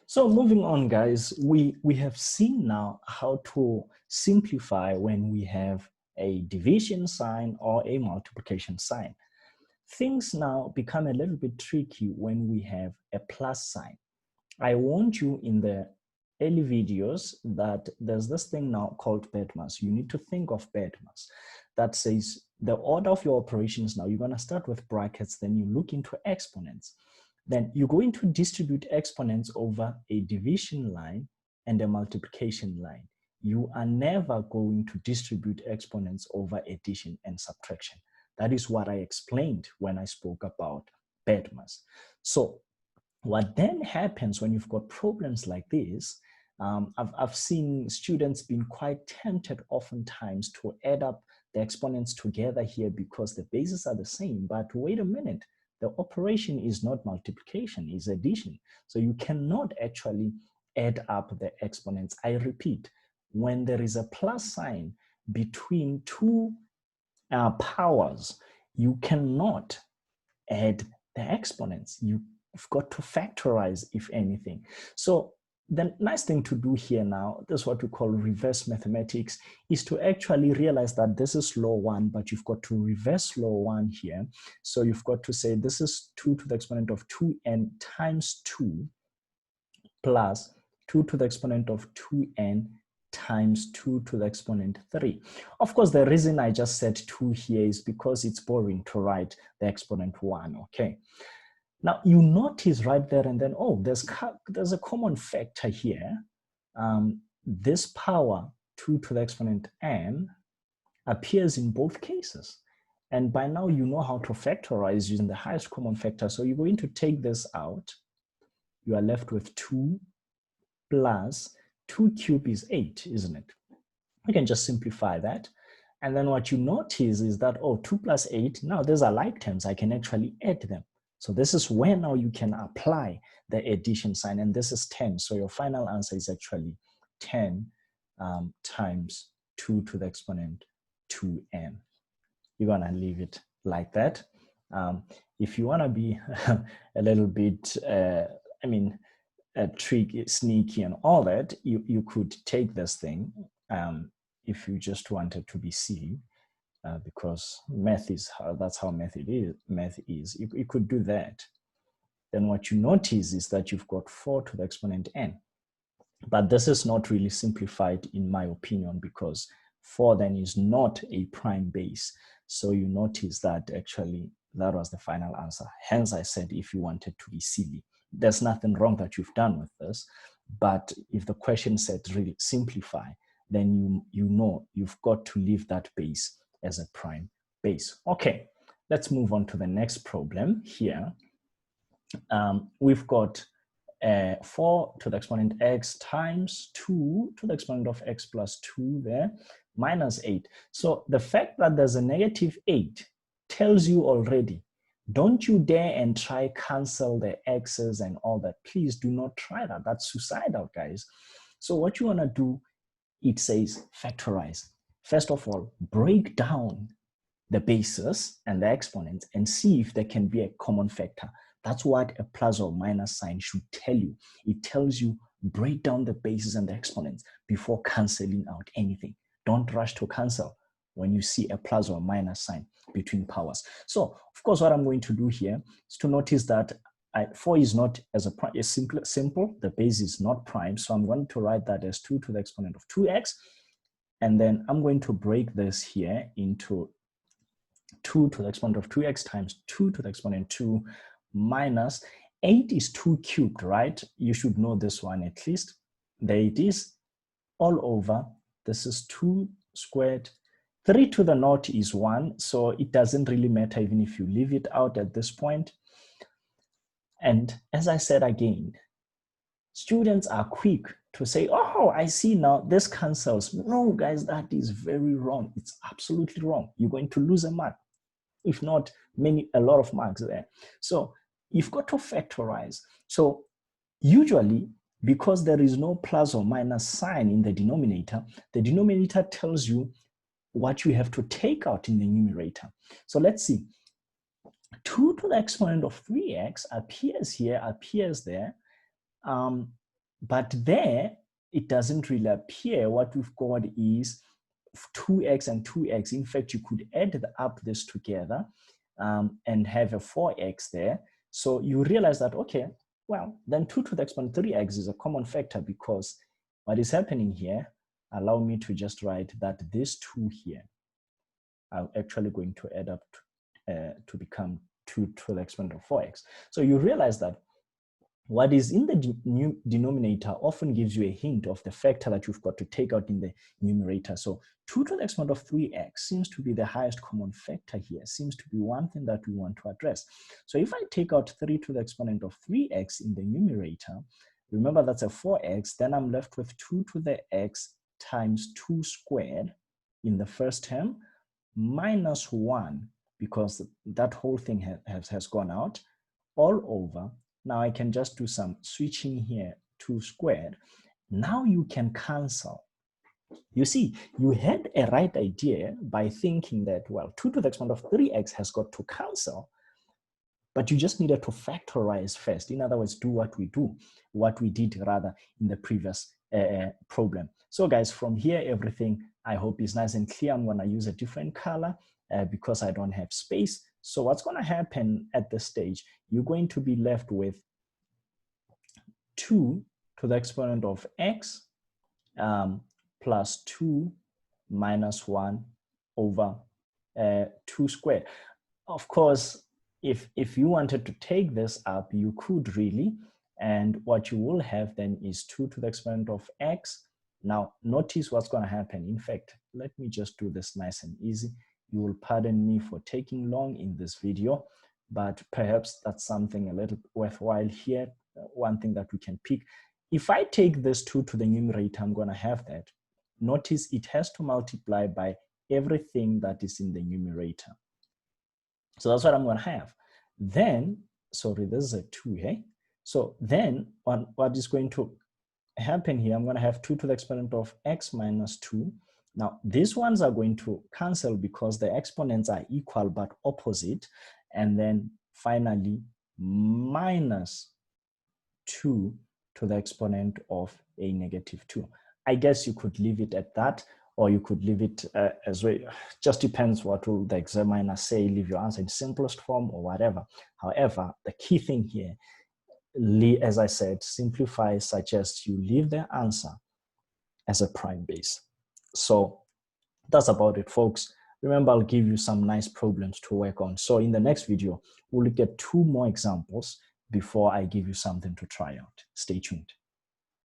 So moving on, guys, we have seen now how to simplify when we have a division sign or a multiplication sign. Things now become a little bit tricky when we have a plus sign. I warned you in the early videos that there's this thing now called BEDMAS. You need to think of BEDMAS. That says the order of your operations now, you're going to start with brackets, then you look into exponents. Then you're going to distribute exponents over a division line and a multiplication line. You are never going to distribute exponents over addition and subtraction. That is what I explained when I spoke about BEDMAS. So what then happens when you've got problems like this, I've seen students being quite tempted oftentimes to add up the exponents together here because the bases are the same, but wait a minute, the operation is not multiplication, it's addition. So you cannot actually add up the exponents. I repeat, when there is a plus sign between two powers, you cannot add the exponents. You've got to factorize, if anything. So the nice thing to do here now, this is what we call reverse mathematics, is to actually realize that this is law 1, but you've got to reverse law 1 here. So you've got to say this is 2 to the exponent of 2n times 2 plus 2 to the exponent of 2n times 2 to the exponent 3. Of course, the reason I just said 2 here is because it's boring to write the exponent 1, okay? Now, you notice right there and then, oh, there's a common factor here. This power 2 to the exponent n appears in both cases. And by now, you know how to factorize using the highest common factor. So you're going to take this out. You are left with 2 plus 2 cubed is 8, isn't it? We can just simplify that. And then what you notice is that, oh, 2 plus 8, now these are like terms. I can actually add them. So this is where now you can apply the addition sign, and this is 10. So your final answer is actually 10 times 2 to the exponent 2n. You're gonna leave it like that. If you wanna be a little bit, tricky, sneaky and all that, you could take this thing if you just wanted to be silly. Because math is that's how math is. You could do that. Then what you notice is that you've got 4 to the exponent n. But this is not really simplified in my opinion, because 4 then is not a prime base. So you notice that actually that was the final answer. Hence I said if you wanted to be silly. There's nothing wrong that you've done with this. But if the question said really simplify, then you know you've got to leave that base as a prime base. Okay, let's move on to the next problem here. We've got 4 to the exponent x times 2 to the exponent of x plus 2 there, minus 8. So the fact that there's a negative 8 tells you already, don't you dare and try cancel the x's and all that. Please do not try that. That's suicidal, guys. So what you want to do, it says factorize. First of all, break down the bases and the exponents and see if there can be a common factor. That's what a plus or minus sign should tell you. It tells you break down the bases and the exponents before canceling out anything. Don't rush to cancel when you see a plus or minus sign between powers. So, of course, what I'm going to do here is to notice that 4 is not as a prime, it's simple. The base is not prime. So I'm going to write that as 2 to the exponent of 2x. And then I'm going to break this here into 2 to the exponent of 2x times 2 to the exponent 2 minus 8 is 2 cubed, right? You should know this one at least. There it is, all over. This is 2 squared. 3 to the naught is 1, so it doesn't really matter even if you leave it out at this point. And as I said again, students are quick to say, oh, I see now this cancels. No, guys, that is very wrong. It's absolutely wrong. You're going to lose a mark, if not a lot of marks there. So you've got to factorize. So usually, because there is no plus or minus sign in the denominator tells you what you have to take out in the numerator. So let's see. 2 to the exponent of 3x appears here, appears there. But there, it doesn't really appear. What we've got is 2x and 2x. In fact, you could add up this together and have a 4x there. So you realize that, okay, well, then 2 to the exponent 3x is a common factor, because what is happening here, allow me to just write that these 2 here are actually going to add up to become 2 to the exponent of 4x. So you realize that what is in the new denominator often gives you a hint of the factor that you've got to take out in the numerator. So 2 to the exponent of 3x seems to be the highest common factor here, seems to be one thing that we want to address. So if I take out 3 to the exponent of 3x in the numerator, remember that's a 4x, then I'm left with 2 to the x times 2 squared in the first term, minus 1, because that whole thing has gone out, all over. Now I can just do some switching here, 2 squared. Now you can cancel. You see, you had a right idea by thinking that, well, 2 to the exponent of 3x has got to cancel, but you just needed to factorize first. In other words, do what we did rather in the previous problem. So guys, from here, everything I hope is nice and clear. I'm gonna use a different color because I don't have space. So what's gonna happen at this stage, you're going to be left with 2 to the exponent of x plus 2 minus 1 over 2 squared. Of course, if you wanted to take this up, you could really, and what you will have then is 2 to the exponent of x. Now, notice what's going to happen. In fact, let me just do this nice and easy. You will pardon me for taking long in this video, but perhaps that's something a little worthwhile here. One thing that we can pick. If I take this 2 to the numerator, I'm going to have that. Notice it has to multiply by everything that is in the numerator. So that's what I'm going to have. Then, sorry, this is a 2 here. So then what is going to happen here, I'm going to have 2 to the exponent of x minus 2. Now, these ones are going to cancel because the exponents are equal but opposite. And then finally, minus 2 to the exponent of a negative 2. I guess you could leave it at that, or you could leave it as well. Just depends what will the examiner say, leave your answer in simplest form or whatever. However, the key thing here, as I said, simplify suggests you leave the answer as a prime base. So that's about it, folks. Remember, I'll give you some nice problems to work on. So in the next video, we'll look at 2 more examples before I give you something to try out. Stay tuned.